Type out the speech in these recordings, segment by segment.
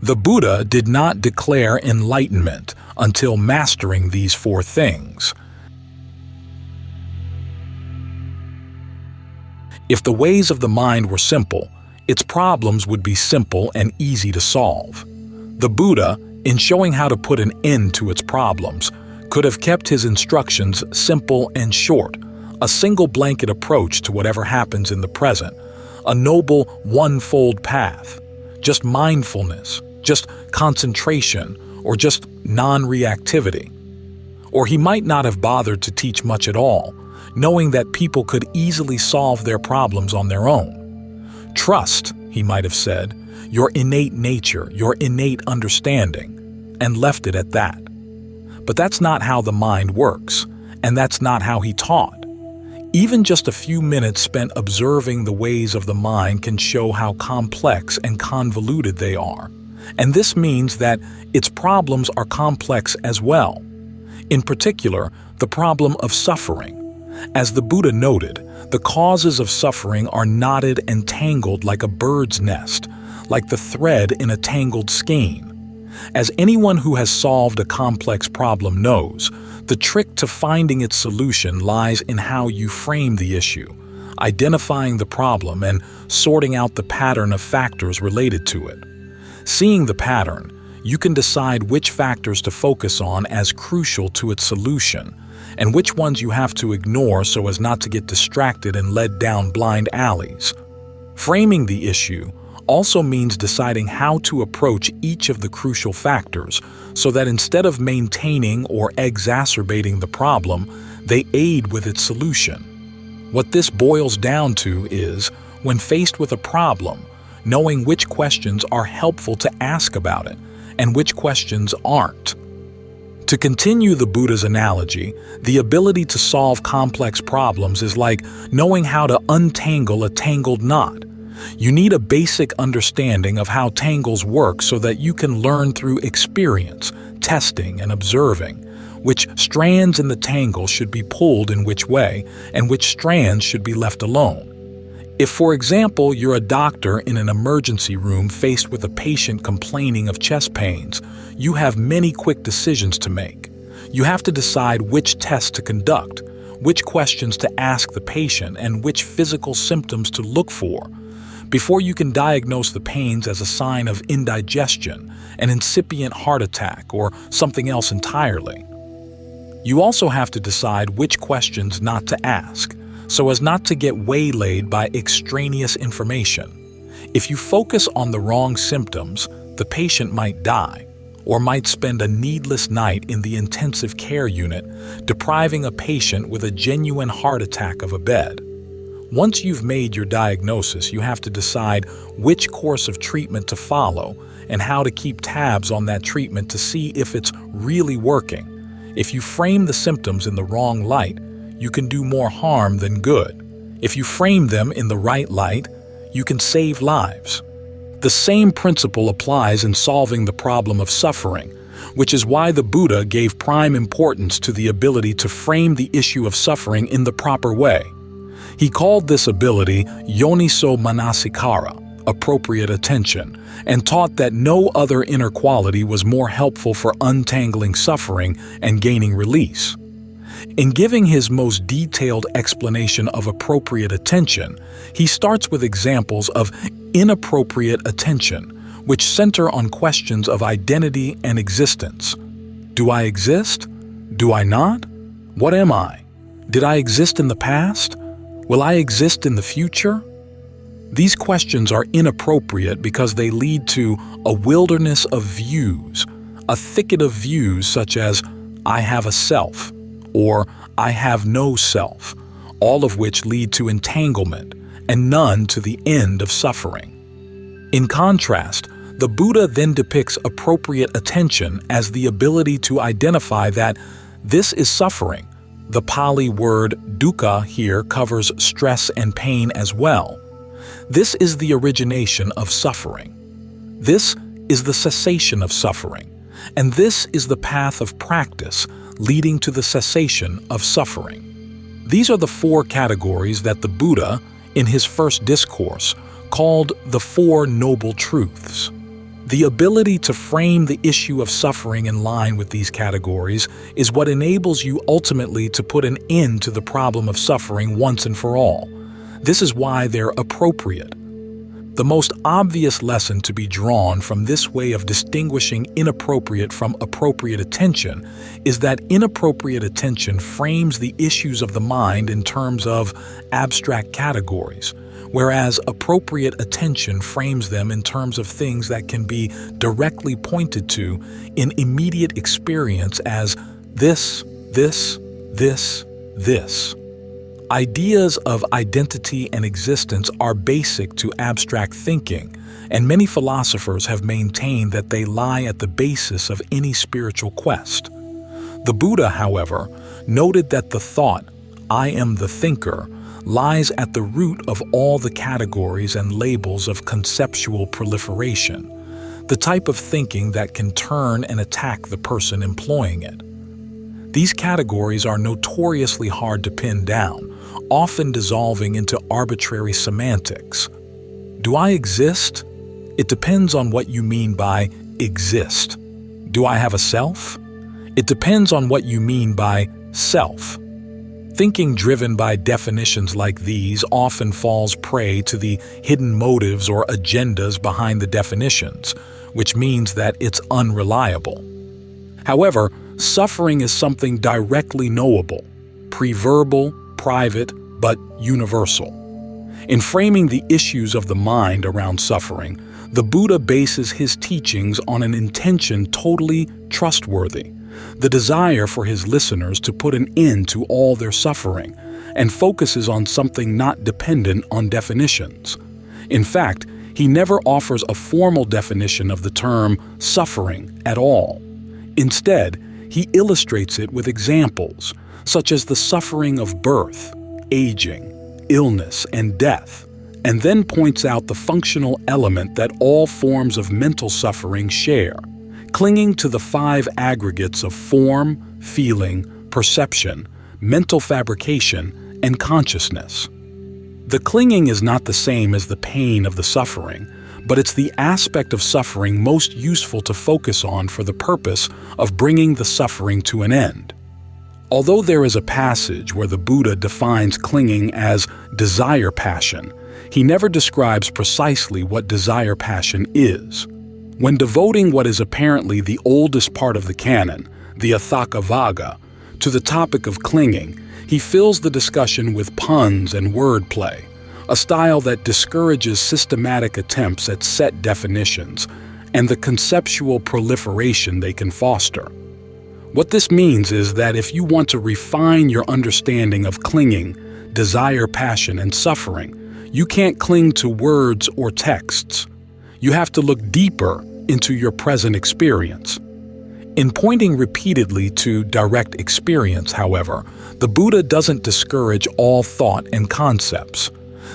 The Buddha did not declare enlightenment until mastering these four things. If the ways of the mind were simple, its problems would be simple and easy to solve. The Buddha, in showing how to put an end to its problems, could have kept his instructions simple and short, a single blanket approach to whatever happens in the present, a noble one-fold path, just mindfulness, just concentration, or just non-reactivity. Or he might not have bothered to teach much at all, knowing that people could easily solve their problems on their own. Trust, he might have said, your innate nature, your innate understanding, and left it at that. But that's not how the mind works, and that's not how he taught. Even just a few minutes spent observing the ways of the mind can show how complex and convoluted they are. And this means that its problems are complex as well. In particular, the problem of suffering. As the Buddha noted, the causes of suffering are knotted and tangled like a bird's nest, like the thread in a tangled skein. As anyone who has solved a complex problem knows, the trick to finding its solution lies in how you frame the issue, identifying the problem and sorting out the pattern of factors related to it. Seeing the pattern, you can decide which factors to focus on as crucial to its solution, and which ones you have to ignore so as not to get distracted and led down blind alleys. Framing the issue also means deciding how to approach each of the crucial factors so that instead of maintaining or exacerbating the problem, they aid with its solution. What this boils down to is, when faced with a problem, knowing which questions are helpful to ask about it and which questions aren't. To continue the Buddha's analogy, the ability to solve complex problems is like knowing how to untangle a tangled knot. You need a basic understanding of how tangles work so that you can learn through experience, testing, and observing which strands in the tangle should be pulled in which way and which strands should be left alone. If, for example, you're a doctor in an emergency room faced with a patient complaining of chest pains, you have many quick decisions to make. You have to decide which tests to conduct, which questions to ask the patient, and which physical symptoms to look for, before you can diagnose the pains as a sign of indigestion, an incipient heart attack, or something else entirely. You also have to decide which questions not to ask, so as not to get waylaid by extraneous information. If you focus on the wrong symptoms, the patient might die, or might spend a needless night in the intensive care unit, depriving a patient with a genuine heart attack of a bed. Once you've made your diagnosis, you have to decide which course of treatment to follow and how to keep tabs on that treatment to see if it's really working. If you frame the symptoms in the wrong light, you can do more harm than good. If you frame them in the right light, you can save lives. The same principle applies in solving the problem of suffering, which is why the Buddha gave prime importance to the ability to frame the issue of suffering in the proper way. He called this ability yoniso manasikara, appropriate attention, and taught that no other inner quality was more helpful for untangling suffering and gaining release. In giving his most detailed explanation of appropriate attention, he starts with examples of inappropriate attention, which center on questions of identity and existence. Do I exist? Do I not? What am I? Did I exist in the past? Will I exist in the future? These questions are inappropriate because they lead to a wilderness of views, a thicket of views such as I have a self or I have no self, all of which lead to entanglement and none to the end of suffering. In contrast, the Buddha then depicts appropriate attention as the ability to identify that this is suffering. The Pali word dukkha here covers stress and pain as well. This is the origination of suffering. This is the cessation of suffering. And this is the path of practice leading to the cessation of suffering. These are the four categories that the Buddha, in his first discourse, called the Four Noble Truths. The ability to frame the issue of suffering in line with these categories is what enables you ultimately to put an end to the problem of suffering once and for all. This is why they're appropriate. The most obvious lesson to be drawn from this way of distinguishing inappropriate from appropriate attention is that inappropriate attention frames the issues of the mind in terms of abstract categories, whereas appropriate attention frames them in terms of things that can be directly pointed to in immediate experience as this, this, this, this. Ideas of identity and existence are basic to abstract thinking, and many philosophers have maintained that they lie at the basis of any spiritual quest. The Buddha, however, noted that the thought, "I am the thinker," lies at the root of all the categories and labels of conceptual proliferation, the type of thinking that can turn and attack the person employing it. These categories are notoriously hard to pin down, often dissolving into arbitrary semantics. Do I exist? It depends on what you mean by exist. Do I have a self? It depends on what you mean by self. Thinking driven by definitions like these often falls prey to the hidden motives or agendas behind the definitions, which means that it's unreliable. However, suffering is something directly knowable, pre-verbal, private, but universal. In framing the issues of the mind around suffering, the Buddha bases his teachings on an intention totally trustworthy, the desire for his listeners to put an end to all their suffering, and focuses on something not dependent on definitions. In fact, he never offers a formal definition of the term suffering at all. Instead, he illustrates it with examples, such as the suffering of birth, aging, illness, and death, and then points out the functional element that all forms of mental suffering share, clinging to the 5 aggregates of form, feeling, perception, mental fabrication, and consciousness. The clinging is not the same as the pain of the suffering, but it's the aspect of suffering most useful to focus on for the purpose of bringing the suffering to an end. Although there is a passage where the Buddha defines clinging as desire passion, he never describes precisely what desire passion is. When devoting what is apparently the oldest part of the canon, the Atthakavagga, to the topic of clinging, he fills the discussion with puns and wordplay, a style that discourages systematic attempts at set definitions and the conceptual proliferation they can foster. What this means is that if you want to refine your understanding of clinging, desire, passion, and suffering, you can't cling to words or texts. You have to look deeper into your present experience. In pointing repeatedly to direct experience, however, the Buddha doesn't discourage all thought and concepts.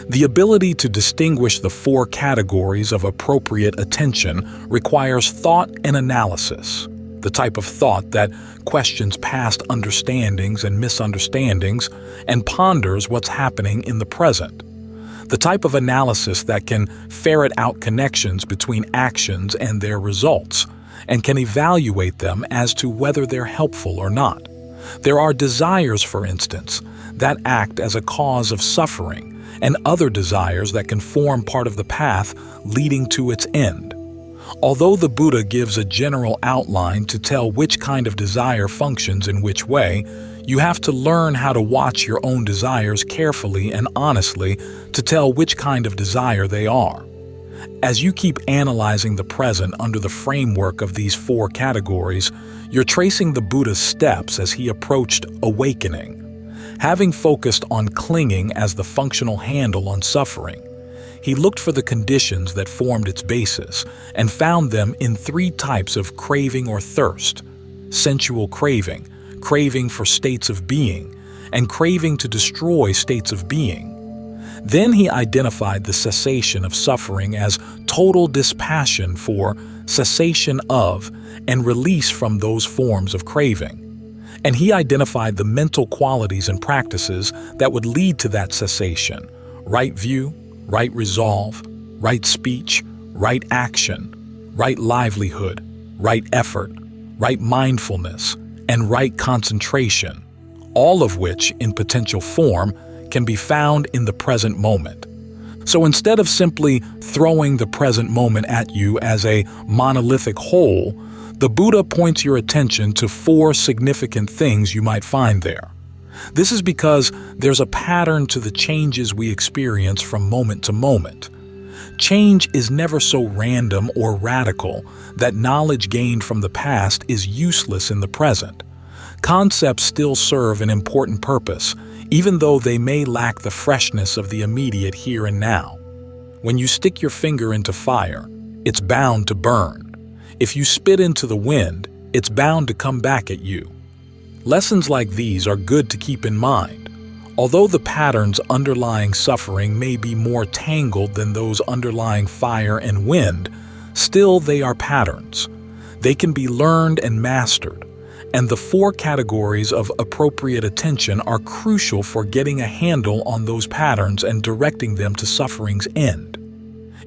The ability to distinguish the 4 categories of appropriate attention requires thought and analysis, the type of thought that questions past understandings and misunderstandings and ponders what's happening in the present. The type of analysis that can ferret out connections between actions and their results, and can evaluate them as to whether they're helpful or not. There are desires, for instance, that act as a cause of suffering, and other desires that can form part of the path leading to its end. Although the Buddha gives a general outline to tell which kind of desire functions in which way, you have to learn how to watch your own desires carefully and honestly to tell which kind of desire they are. As you keep analyzing the present under the framework of these 4 categories, you're tracing the Buddha's steps as he approached awakening. Having focused on clinging as the functional handle on suffering, he looked for the conditions that formed its basis and found them in 3 types of craving or thirst: sensual craving, craving for states of being, and craving to destroy states of being. Then he identified the cessation of suffering as total dispassion for, cessation of, and release from those forms of craving. And he identified the mental qualities and practices that would lead to that cessation: right view, right resolve, right speech, right action, right livelihood, right effort, right mindfulness, and right concentration, all of which, in potential form, can be found in the present moment. So instead of simply throwing the present moment at you as a monolithic whole, the Buddha points your attention to 4 significant things you might find there. This is because there's a pattern to the changes we experience from moment to moment. Change is never so random or radical that knowledge gained from the past is useless in the present. Concepts still serve an important purpose, even though they may lack the freshness of the immediate here and now. When you stick your finger into fire, it's bound to burn. If you spit into the wind, it's bound to come back at you. Lessons like these are good to keep in mind. Although the patterns underlying suffering may be more tangled than those underlying fire and wind, still they are patterns. They can be learned and mastered, and the 4 categories of appropriate attention are crucial for getting a handle on those patterns and directing them to suffering's end.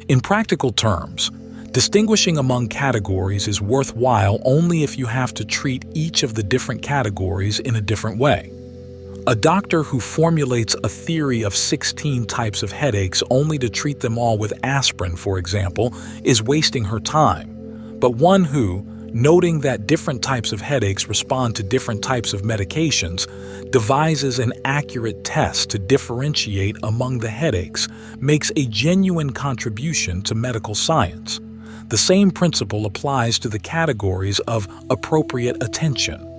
In practical terms, distinguishing among categories is worthwhile only if you have to treat each of the different categories in a different way. A doctor who formulates a theory of 16 types of headaches only to treat them all with aspirin, for example, is wasting her time. But one who, noting that different types of headaches respond to different types of medications, devises an accurate test to differentiate among the headaches, makes a genuine contribution to medical science. The same principle applies to the categories of appropriate attention.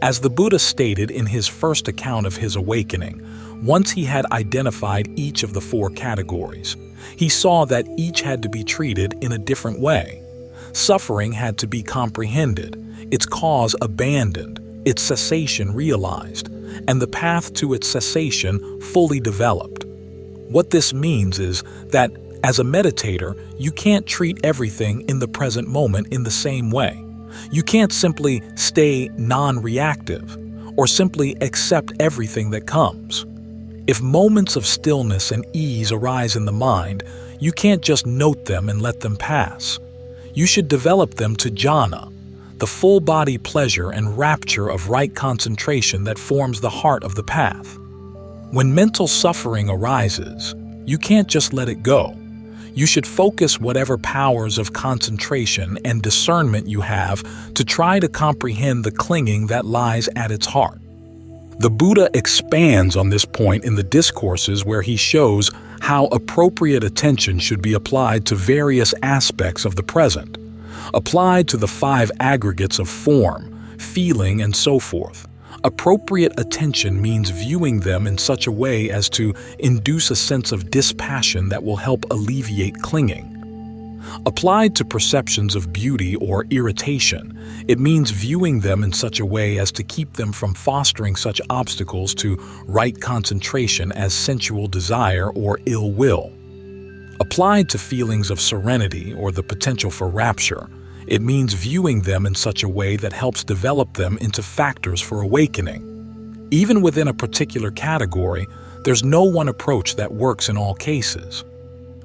As the Buddha stated in his first account of his awakening, once he had identified each of the 4 categories, he saw that each had to be treated in a different way. Suffering had to be comprehended, its cause abandoned, its cessation realized, and the path to its cessation fully developed. What this means is that, as a meditator, you can't treat everything in the present moment in the same way. You can't simply stay non-reactive or simply accept everything that comes. If moments of stillness and ease arise in the mind, you can't just note them and let them pass. You should develop them to jhana, the full-body pleasure and rapture of right concentration that forms the heart of the path. When mental suffering arises, you can't just let it go. You should focus whatever powers of concentration and discernment you have to try to comprehend the clinging that lies at its heart. The Buddha expands on this point in the discourses where he shows how appropriate attention should be applied to various aspects of the present, applied to the 5 aggregates of form, feeling, and so forth. Appropriate attention means viewing them in such a way as to induce a sense of dispassion that will help alleviate clinging. Applied to perceptions of beauty or irritation, it means viewing them in such a way as to keep them from fostering such obstacles to right concentration as sensual desire or ill will. Applied to feelings of serenity or the potential for rapture, it means viewing them in such a way that helps develop them into factors for awakening. Even within a particular category, there's no one approach that works in all cases.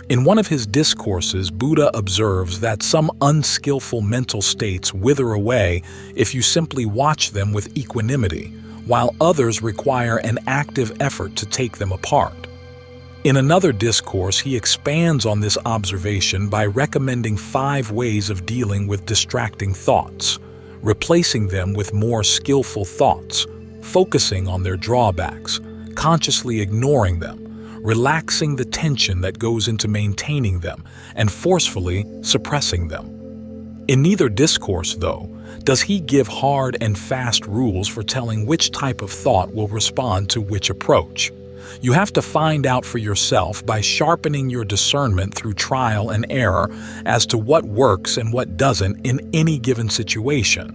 In one of his discourses, Buddha observes that some unskillful mental states wither away if you simply watch them with equanimity, while others require an active effort to take them apart. In another discourse, he expands on this observation by recommending 5 ways of dealing with distracting thoughts, replacing them with more skillful thoughts, focusing on their drawbacks, consciously ignoring them, relaxing the tension that goes into maintaining them, and forcefully suppressing them. In neither discourse, though, does he give hard and fast rules for telling which type of thought will respond to which approach. You have to find out for yourself by sharpening your discernment through trial and error as to what works and what doesn't in any given situation.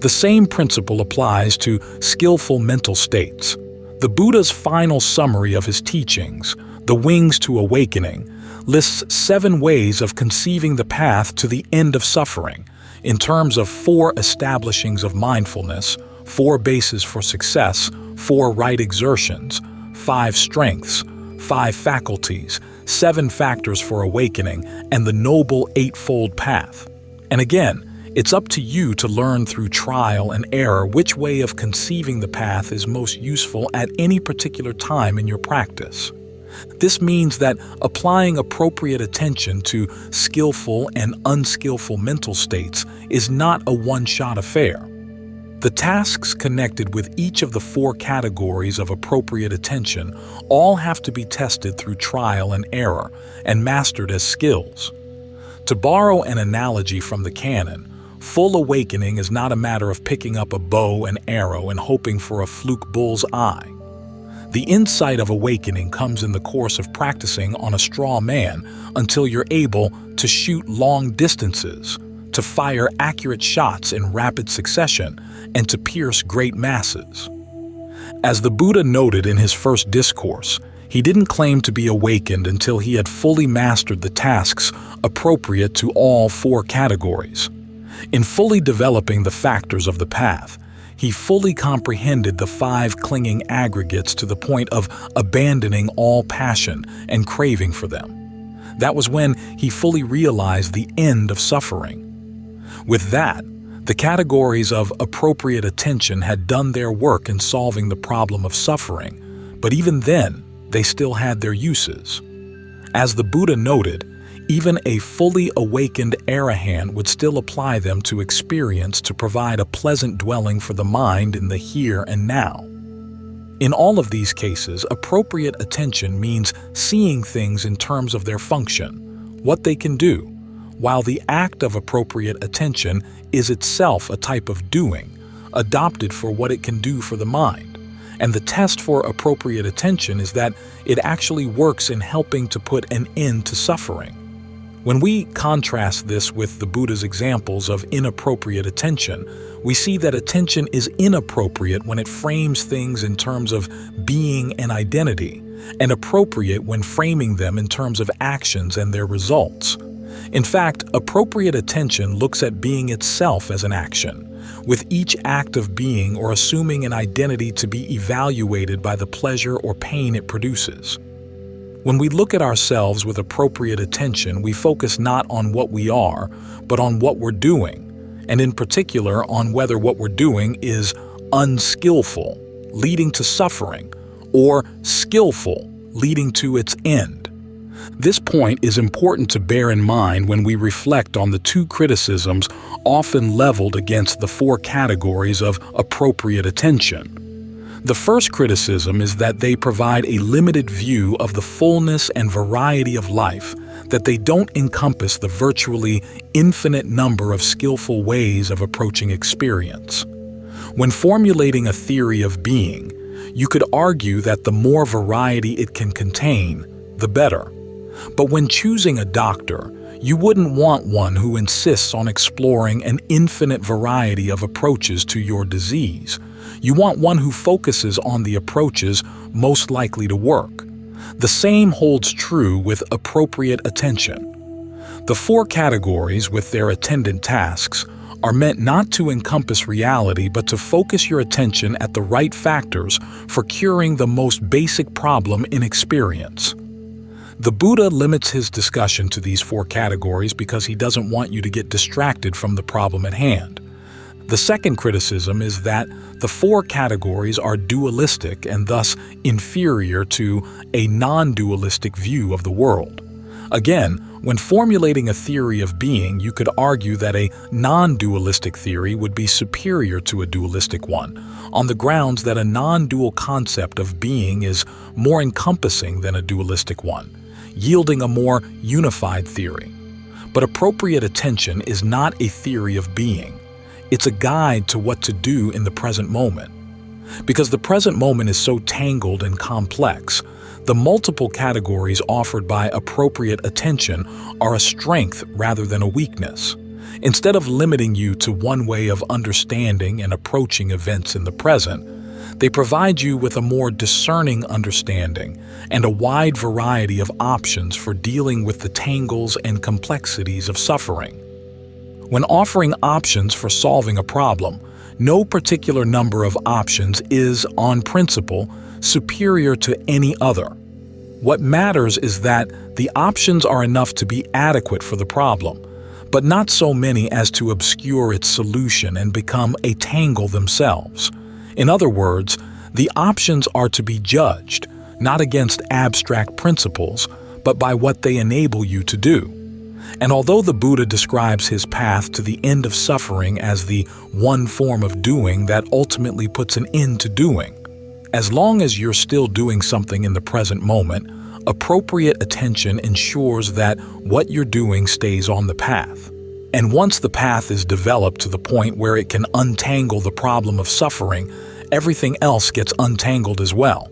The same principle applies to skillful mental states. The Buddha's final summary of his teachings, The Wings to Awakening, lists 7 ways of conceiving the path to the end of suffering, in terms of 4 establishings of mindfulness, 4 bases for success, 4 right exertions, 5 strengths, 5 faculties, 7 Factors for Awakening, and the Noble Eightfold Path. And again, it's up to you to learn through trial and error which way of conceiving the path is most useful at any particular time in your practice. This means that applying appropriate attention to skillful and unskillful mental states is not a one-shot affair. The tasks connected with each of the 4 categories of appropriate attention all have to be tested through trial and error and mastered as skills. To borrow an analogy from the canon, full awakening is not a matter of picking up a bow and arrow and hoping for a fluke bull's eye. The insight of awakening comes in the course of practicing on a straw man until you're able to shoot long distances, to fire accurate shots in rapid succession, and to pierce great masses. As the Buddha noted in his first discourse, he didn't claim to be awakened until he had fully mastered the tasks appropriate to all 4 categories. In fully developing the factors of the path, he fully comprehended the 5 clinging aggregates to the point of abandoning all passion and craving for them. That was when he fully realized the end of suffering. With that, the categories of appropriate attention had done their work in solving the problem of suffering, but even then, they still had their uses. As the Buddha noted, even a fully awakened arahant would still apply them to experience to provide a pleasant dwelling for the mind in the here and now. In all of these cases, appropriate attention means seeing things in terms of their function, what they can do, while the act of appropriate attention is itself a type of doing, adopted for what it can do for the mind. And the test for appropriate attention is that it actually works in helping to put an end to suffering. When we contrast this with the Buddha's examples of inappropriate attention, we see that attention is inappropriate when it frames things in terms of being and identity, and appropriate when framing them in terms of actions and their results. In fact, appropriate attention looks at being itself as an action, with each act of being or assuming an identity to be evaluated by the pleasure or pain it produces. When we look at ourselves with appropriate attention, we focus not on what we are, but on what we're doing, and in particular on whether what we're doing is unskillful, leading to suffering, or skillful, leading to its end. This point is important to bear in mind when we reflect on the 2 criticisms often leveled against the 4 categories of appropriate attention. The first criticism is that they provide a limited view of the fullness and variety of life, that they don't encompass the virtually infinite number of skillful ways of approaching experience. When formulating a theory of being, you could argue that the more variety it can contain, the better. But when choosing a doctor, you wouldn't want one who insists on exploring an infinite variety of approaches to your disease. You want one who focuses on the approaches most likely to work. The same holds true with appropriate attention. The 4 categories, with their attendant tasks, are meant not to encompass reality but to focus your attention at the right factors for curing the most basic problem in experience. The Buddha limits his discussion to these 4 categories because he doesn't want you to get distracted from the problem at hand. The second criticism is that the 4 categories are dualistic and thus inferior to a non-dualistic view of the world. Again, when formulating a theory of being, you could argue that a non-dualistic theory would be superior to a dualistic one, on the grounds that a non-dual concept of being is more encompassing than a dualistic one, yielding a more unified theory. But appropriate attention is not a theory of being. It's a guide to what to do in the present moment. Because the present moment is so tangled and complex, the multiple categories offered by appropriate attention are a strength rather than a weakness. Instead of limiting you to one way of understanding and approaching events in the present, they provide you with a more discerning understanding and a wide variety of options for dealing with the tangles and complexities of suffering. When offering options for solving a problem, no particular number of options is, on principle, superior to any other. What matters is that the options are enough to be adequate for the problem, but not so many as to obscure its solution and become a tangle themselves. In other words, the options are to be judged, not against abstract principles, but by what they enable you to do. And although the Buddha describes his path to the end of suffering as the one form of doing that ultimately puts an end to doing, as long as you're still doing something in the present moment, appropriate attention ensures that what you're doing stays on the path. And once the path is developed to the point where it can untangle the problem of suffering, everything else gets untangled as well.